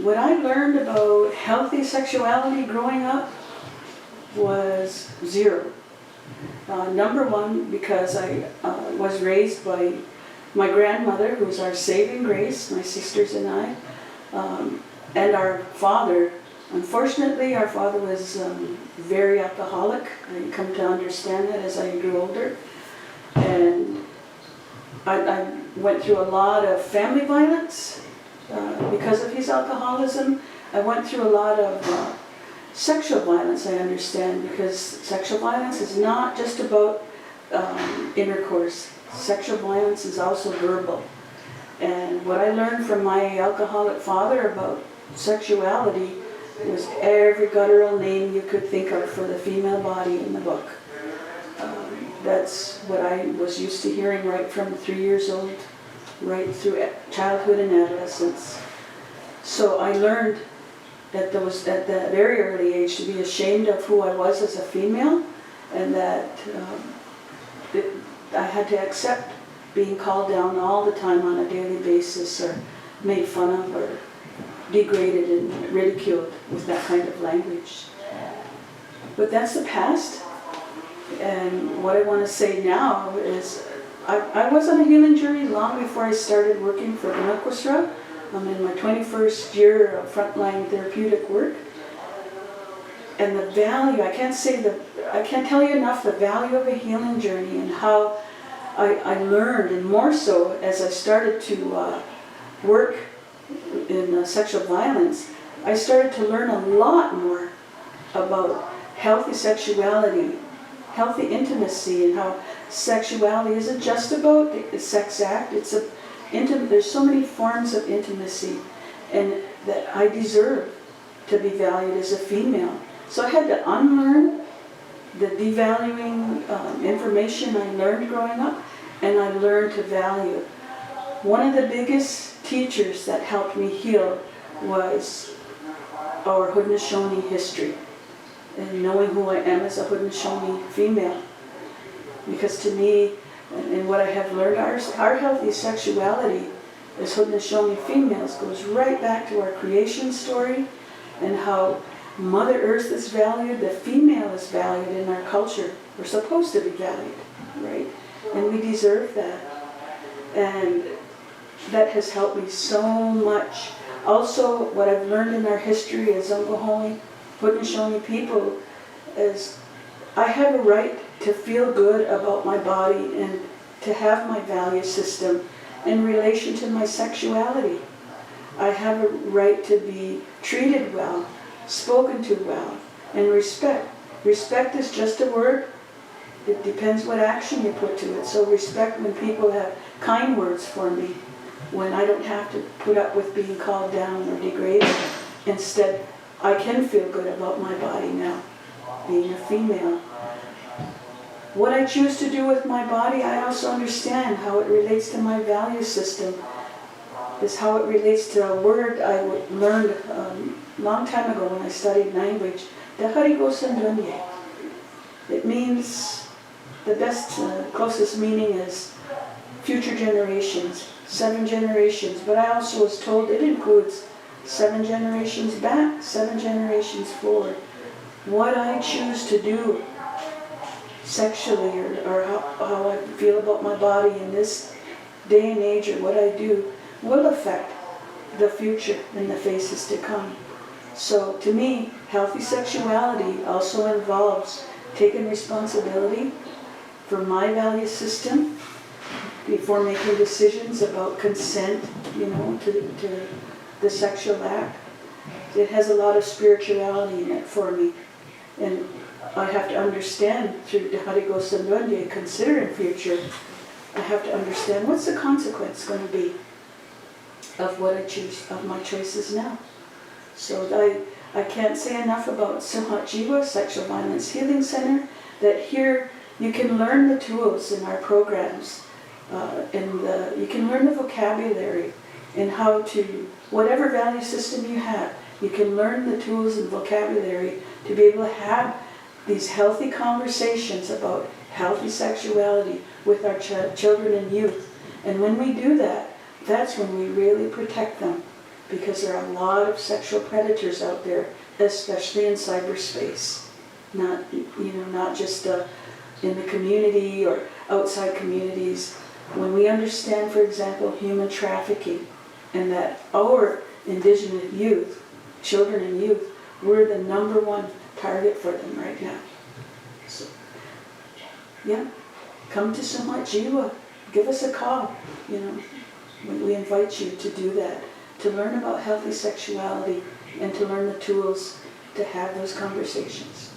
what I learned about healthy sexuality growing up was zero. Number one, because I was raised by my grandmother, who's our saving grace, my sisters and I, and our father. Unfortunately, our father was very alcoholic. I come to understand that as I grew older. And I went through a lot of family violence because of his alcoholism. I went through a lot of sexual violence, I understand, because sexual violence is not just about intercourse. Sexual violence is also verbal. And what I learned from my alcoholic father about sexuality was every guttural name you could think of for the female body in the book. That's what I was used to hearing right from 3 years old, right through childhood and adolescence. So I learned at that very early age to be ashamed of who I was as a female, and that I had to accept being called down all the time on a daily basis, or made fun of, or degraded and ridiculed with that kind of language. But that's the past. And what I want to say now is I was on a healing journey long before I started working for Sonhatsiwa. I'm in my 21st year of frontline therapeutic work. And the value, I can't tell you enough the value of a healing journey, and how I learned, and more so as I started to work in sexual violence, I started to learn a lot more about healthy sexuality, healthy intimacy, and how sexuality isn't just about the sex act. There's so many forms of intimacy, and that I deserve to be valued as a female. So I had to unlearn the devaluing information I learned growing up, and I learned to value. One of the biggest teachers that helped me heal was our Haudenosaunee history, and knowing who I am as a Haudenosaunee female. Because to me, and what I have learned, our healthy sexuality as Haudenosaunee females goes right back to our creation story, and how Mother Earth is valued, the female is valued in our culture. We're supposed to be valued, right? And we deserve that. And that has helped me so much. Also, what I've learned in our history as Haudenosaunee people is I have a right to feel good about my body and to have my value system in relation to my sexuality. I have a right to be treated well, spoken to well, and respect. Respect is just a word. It depends what action you put to it. So respect when people have kind words for me, when I don't have to put up with being called down or degraded. Instead, I can feel good about my body now, being a female. What I choose to do with my body, I also understand how it relates to my value system. Is how it relates to a word I learned a long time ago when I studied language, the. It means, the best, closest meaning is future generations, 7 generations. But I also was told it includes 7 generations back, 7 generations forward. What I choose to do sexually, or how I feel about my body in this day and age, or what I do, will affect the future and the phases to come. So to me, healthy sexuality also involves taking responsibility for my value system before making decisions about consent, to the sexual act. It has a lot of spirituality in it for me. And I have to understand, through Sonhatsiwa, considering future, I have to understand what's the consequence going to be of what I choose, of my choices now. So I can't say enough about Sonhatsiwa, Sexual Violence Healing Center, that here you can learn the tools in our programs, you can learn the vocabulary and how to, whatever value system you have, you can learn the tools and vocabulary to be able to have these healthy conversations about healthy sexuality with our children and youth. And when we do that, that's when we really protect them because there are a lot of sexual predators out there, especially in cyberspace. Not, not just in the community or outside communities. When we understand, for example, human trafficking, and that our Indigenous youth, children and youth, we're the #1 target for them right now. So, yeah, come to Sonhatsiwa, give us a call, we invite you to do that, to learn about healthy sexuality and to learn the tools to have those conversations.